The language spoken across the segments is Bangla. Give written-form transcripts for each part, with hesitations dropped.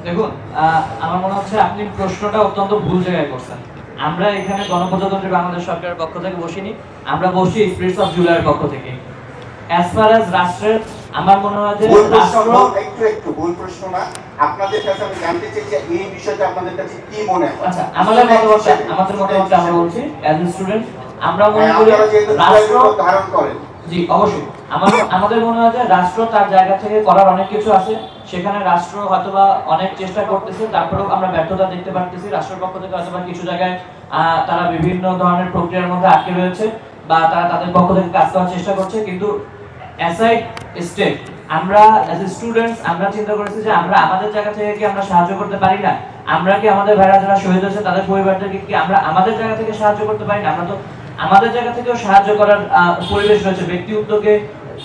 দেখুন, আমার মনে হচ্ছে আপনি প্রশ্নটা অত্যন্ত ভুল জায়গায় করছেন। আমরা এখানে গণপ্রজাতন্ত্রী বাংলাদেশ সরকারের পক্ষ থেকে বসিনি, আমরা বসি স্পিরিটস অফ জুলাইয়ের পক্ষ থেকে। অ্যাজ ফার অ্যাজ রাষ্ট্রের, আমার মনে হয় যে রাষ্ট্র একটু ভুল প্রশ্ন না, আপনাদের কাছে আমি জানতে চাই যে এই বিষয়টা আপনাদের কাছে কি মনে হয়? আচ্ছা, আমাদের মতামতটা আমরা বলছি অ্যাজ এ স্টুডেন্ট, আমরা মনে করি রাষ্ট্র ধারণ করেন। জি অবশ্যই, আমাদের মনে হয় যে রাষ্ট্র তার জায়গা থেকে করার অনেক কিছু আছে, সেখানে রাষ্ট্র হয়তোবা অনেক চেষ্টা করতেছে, তারপরেও আমরা ব্যর্থতা দেখতে পাচ্ছি। রাষ্ট্রের পক্ষ থেকে হয়তোবা কিছু জায়গায় তারা বিভিন্ন ধরনের প্রক্রিয়ার মধ্যে আটকে রয়েছে, বা তারা তাদের পক্ষ থেকে কাজ করার চেষ্টা করছে। কিন্তু অ্যাসাইড স্টেপ, আমরা অ্যাজ এ স্টুডেন্টস আমরা চিন্তা করেছি যে আমরা আমাদের জায়গা থেকে কি আমরা সাহায্য করতে পারি না? আমরা কি আমাদের ভাইরা যারা শহীদ হয়েছে তাদের পরিবারদেরকে কি আমরা আমাদের জায়গা থেকে সাহায্য করতে পারি না? আমরা তো আমাদের জায়গা থেকেও সাহায্য করার পরিবেশ রয়েছে। ব্যক্তি উদ্যোগে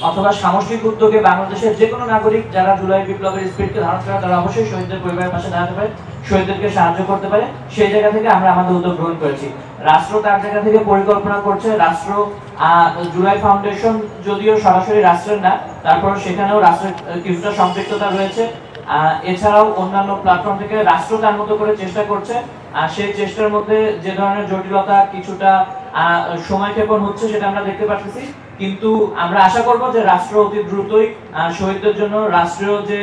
অথবা সামষ্টিক উদ্যোগে বাংলাদেশের যে কোনো নাগরিক যারা জুলাই বিপ্লবের স্পিরিটকে ধারণ করে তারা অবশ্যই শহীদদের পরিবারের পাশে দাঁড়াতে পারে, শহীদদেরকে সাহায্য করতে পারে। সেই জায়গা থেকে আমরা আমাদের উদ্যোগ গ্রহণ করেছি। রাষ্ট্র তার জায়গা থেকে পরিকল্পনা করছে। রাষ্ট্র জুলাই ফাউন্ডেশন যদিও সরাসরি রাষ্ট্রের না, তারপর সেখানেও রাষ্ট্রের কিছুটা সম্পৃক্ততা রয়েছে। এছাড়াও অন্যান্য প্ল্যাটফর্ম থেকে রাষ্ট্র তার মতো করে চেষ্টা করছে। সেই চেষ্টার মধ্যে যে ধরনের জটিলতা, কিছুটা সময়ক্ষেপণ হচ্ছে সেটা আমরা দেখতে পাচ্ছি। কিন্তু আমরা আশা করব যে রাষ্ট্র অতি দ্রুতই শহীদদের জন্য রাষ্ট্রীয় যে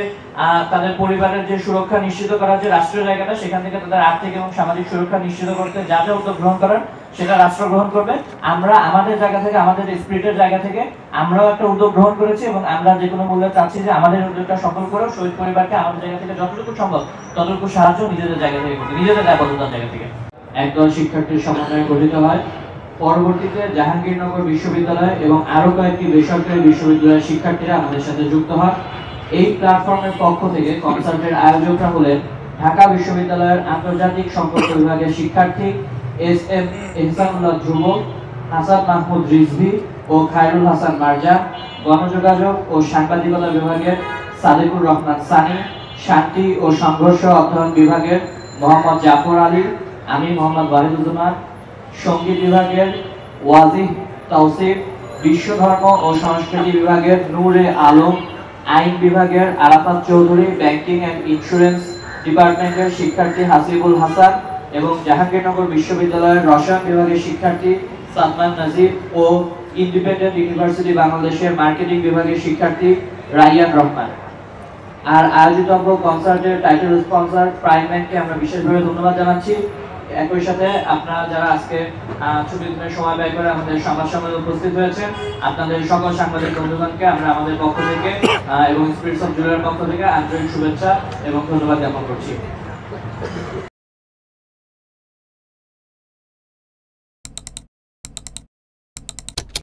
তাদের পরিবারের যে সুরক্ষা নিশ্চিত করার যে রাষ্ট্রীয় জায়গাটা, সেখান থেকে তাদের আর্থিক এবং সামাজিক সুরক্ষা নিশ্চিত করতে যা যা উদ্যোগ গ্রহণ করার সেটা রাষ্ট্র গ্রহণ করবে। আমরা আমাদের জায়গা থেকে, আমাদের স্পিরিটের জায়গা থেকে আমরাও একটা উদ্যোগ গ্রহণ করেছি, এবং আমরা যে কোনো মূল্যে চাচ্ছি যে আমাদের উদ্যোগটা সফল করেও শহীদ পরিবারকে আমাদের জায়গা থেকে যতটুকু সম্ভব ততটুকু সাহায্য নিজেদের জায়গা থেকে করতে, নিজেদের দায়বদ্ধতার জায়গা থেকে। একদল শিক্ষার্থীর সমন্বয়ে গঠিত হয়। পরবর্তীতে জাহাঙ্গীরনগর বিশ্ববিদ্যালয় এবং আরো কয়েকটি বেসরকারি বিশ্ববিদ্যালয়ের শিক্ষার্থীরা আমাদের সাথে যুক্ত হয়। এই প্ল্যাটফর্মের পক্ষ থেকে কনসার্টের আয়োজকরা হলেন ঢাকা বিশ্ববিদ্যালয়ের আন্তর্জাতিক সম্পর্ক বিভাগের শিক্ষার্থী এস.এম. ইহসানুল্লাহ ধ্রুব, হাসান মাহমুদ রিজভী ও খায়রুল হাসান মার্জা, গণযোগাযোগ ও সাংবাদিকতা বিভাগের সাদেকুর রহমান সানি, শান্তি ও সংঘর্ষ অধ্যয়ন বিভাগের মোহাম্মদ জাফর আলী, আমি মোহাম্মদ ওয়াহিদুজ্জামান, সঙ্গীত বিভাগের ওয়াজিহ তাওসিফ, বিশ্ব ধর্ম ও সংস্কৃতি বিভাগের নূরে আলম, আইন বিভাগের Arafat Chowdhury, banking and insurance ডিপার্টমেন্টের শিক্ষার্থী হাসিবুল হাসান এবং জাহাঙ্গীরনগর বিশ্ববিদ্যালয়ের রসায়ন বিভাগের শিক্ষার্থী সালমান নাজিব ও ইন্ডিপেন্ডেন্ট ইউনিভার্সিটি বাংলাদেশের মার্কেটিং বিভাগের শিক্ষার্থী রাইয়ান রহমান। আর আয়োজিত কনসার্টের টাইটেল স্পন্সর প্রাইমম্যানকে আমরা বিশেষভাবে ধন্যবাদ জানাচ্ছি। একই সাথে আপনারা যারা আজকে ছুটির দিনে সময় ব্যয় করে আমাদের সংবাদ সম্মেলনে উপস্থিত হয়েছেন, আপনাদের সকল সাংবাদিক বন্ধুগণকে আমরা আমাদের পক্ষ থেকে এবং স্পিরিটস অফ জুলাইয়ের পক্ষ থেকে আন্তরিক শুভেচ্ছা এবং ধন্যবাদ জ্ঞাপন করছি।